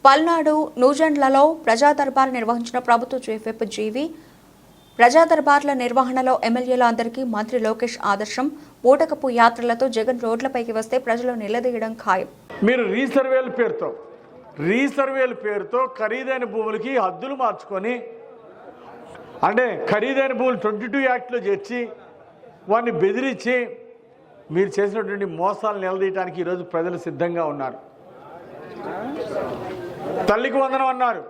పల్నాడు నూజెండ్లలో ప్రజా దర్బార్ నిర్వహించిన ప్రభుత్వ చీఫ్ విప్ జీవి ప్రజా దర్బార్ల నిర్వహణలో ఎమ్మెల్యేల అందరికీ మంత్రి లోకేష్ ఆదర్శం ఓటకపు యాత్రలతో జగన్ రోడ్లపైకి వస్తే ప్రజలు నిలదీయడం ఖాయం. మీరు రీసర్వేల పేరుతో ఖరీదైన భూములకి హద్దులు మార్చుకొని అంటే ఖరీదైన భూములు 22 యాక్ట్లో చేర్చి వారిని బెదిరించి మీరు చేసినటువంటి మోసాలు నిలదీయడానికి ఈరోజు ప్రజలు సిద్ధంగా ఉన్నారు. తల్లికి వందనం అన్నారు,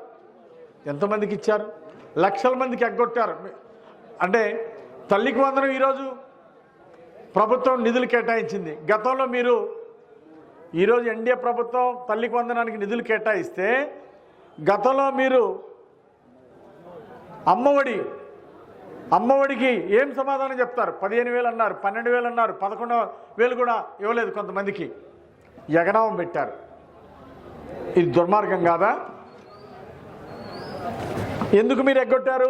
ఎంతమందికి ఇచ్చారు? లక్షల మందికి ఎగ్గొట్టారు. అంటే తల్లికి వందనం ఈరోజు ప్రభుత్వం నిధులు కేటాయించింది. గతంలో మీరు ఈరోజు ఎన్డీఏ ప్రభుత్వం తల్లికి వందనానికి నిధులు కేటాయిస్తే గతంలో మీరు అమ్మఒడికి ఏం సమాధానం చెప్తారు? 15,000 అన్నారు, 12,000 అన్నారు, 11,000 కూడా ఇవ్వలేదు. కొంతమందికి ఎగనామం పెట్టారు. ఇది దుర్మార్గం కాదా? ఎందుకు మీరు ఎగ్గొట్టారు?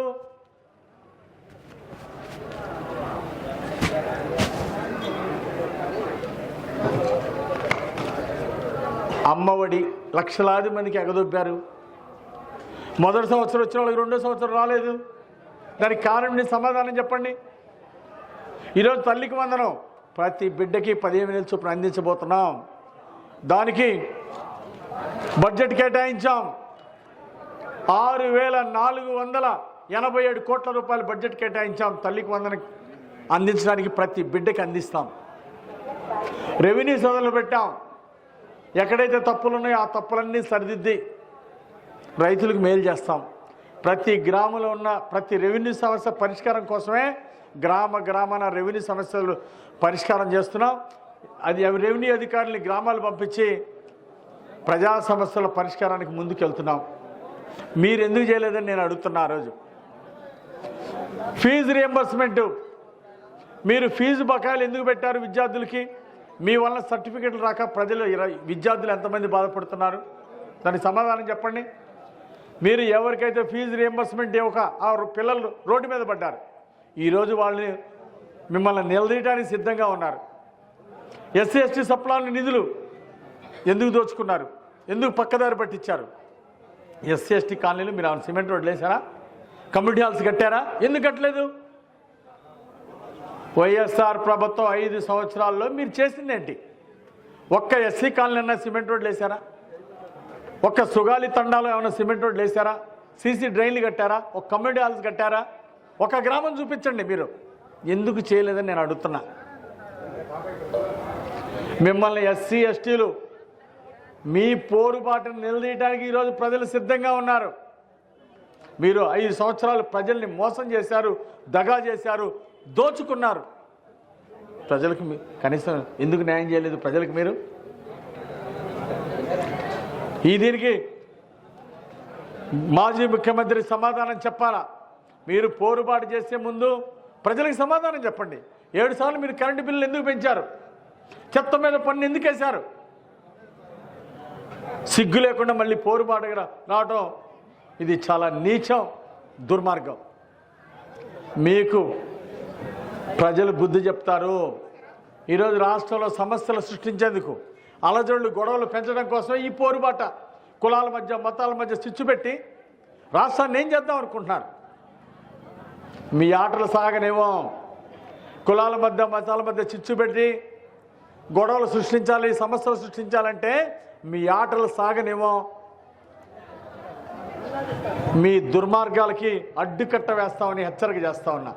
అమ్మఒడి లక్షలాది మందికి ఎగదొబ్బారు. మొదటి సంవత్సరం వచ్చిన వాళ్ళకి రెండో సంవత్సరం రాలేదు. దానికి కారణం సమాధానం చెప్పండి. ఈరోజు తల్లికి వందనం ప్రతి బిడ్డకి 15,000 చొప్పున అందించబోతున్నాం. దానికి బడ్జెట్ కేటాయించాం. 6,487 కోట్ల రూపాయలు బడ్జెట్ కేటాయించాం. తల్లికి వందనం అందించడానికి ప్రతి బిడ్డకి అందిస్తాం. రెవెన్యూ సోదరులు పెట్టాం. ఎక్కడైతే తప్పులు ఉన్నాయో ఆ తప్పులన్నీ సరిదిద్ది రైతులకు మేలు చేస్తాం. ప్రతి గ్రామంలో ఉన్న ప్రతి రెవెన్యూ సమస్య పరిష్కారం కోసమే గ్రామాన రెవెన్యూ సమస్యలు పరిష్కారం చేస్తున్నాం. అది రెవెన్యూ అధికారులని గ్రామాలు పంపించి ప్రజా సమస్యల పరిష్కారానికి ముందుకెళ్తున్నాం. మీరు ఎందుకు చేయలేదని నేను అడుగుతున్నా. ఆ రోజు ఫీజు రియంబర్స్మెంట్, మీరు ఫీజు బకాయిలు ఎందుకు పెట్టారు విద్యార్థులకి? మీ వల్ల సర్టిఫికెట్లు రాక విద్యార్థులు ఎంతమంది బాధపడుతున్నారు? దానికి సమాధానం చెప్పండి. మీరు ఎవరికైతే ఫీజు రియంబర్స్మెంట్ ఇవ్వక ఆ పిల్లలు రోడ్డు మీద పడ్డారు, ఈరోజు వాళ్ళని మిమ్మల్ని నిలదీయడానికి సిద్ధంగా ఉన్నారు. ఎస్సీ ఎస్టీ సప్లాన్ నిధులు ఎందుకు దోచుకున్నారు? ఎందుకు పక్కదారి పట్టించారు? ఎస్సీ ఎస్టీ కాలనీలు మీరు సిమెంట్ రోడ్లు వేసారా? కమ్యూనిటీ హాల్స్ కట్టారా? ఎందుకు కట్టలేదు? వైఎస్ఆర్ ప్రభుత్వం 5 సంవత్సరాల్లో మీరు చేసిందేంటి? ఒక్క ఎస్సీ కాలనీ అన్నా సిమెంట్ రోడ్లు వేసారా? ఒక్క సుగాలి తండాలో ఏమైనా సిమెంట్ రోడ్లు వేసారా? సీసీ డ్రైన్లు కట్టారా? ఒక కమ్యూనిటీ హాల్స్ కట్టారా? ఒక గ్రామం చూపించండి. మీరు ఎందుకు చేయలేదని నేను అడుగుతున్నా. మిమ్మల్ని ఎస్సీ ఎస్టీలు మీ పోరుబాటును నిలదీయడానికి ఈరోజు ప్రజలు సిద్ధంగా ఉన్నారు. మీరు 5 సంవత్సరాలు ప్రజల్ని మోసం చేశారు, దగా చేశారు, దోచుకున్నారు. ప్రజలకు కనీసం ఎందుకు న్యాయం చేయలేదు ప్రజలకు? మీరు దీనికి మాజీ ముఖ్యమంత్రి సమాధానం చెప్పాలా? మీరు పోరుబాటు చేసే ముందు ప్రజలకు సమాధానం చెప్పండి. 7 సార్లు మీరు కరెంటు బిల్లులు ఎందుకు పెంచారు? చెత్త మీద పన్ను ఎందుకు వేశారు? సిగ్గు లేకుండా మళ్ళీ పోరుబాటుగా రావటం ఇది చాలా నీచం, దుర్మార్గం. మీకు ప్రజలు బుద్ధి చెప్తారు. ఈరోజు రాష్ట్రంలో సమస్యలు సృష్టించేందుకు, అలజడులు గొడవలు పెంచడం కోసం ఈ పోరుబాట, కులాల మధ్య మతాల మధ్య చిచ్చు పెట్టి రాష్ట్రాన్ని ఏం చేద్దాం అనుకుంటున్నారు? మీ ఆటలు సాగనేమో. కులాల మధ్య మతాల మధ్య చిచ్చు పెట్టి గొడవలు సృష్టించాలి, సమస్యలు సృష్టించాలంటే మీ ఆటలు సాగనేమో. మీ దుర్మార్గాలకి అడ్డుకట్ట వేస్తామని హెచ్చరిక చేస్తా ఉన్నా.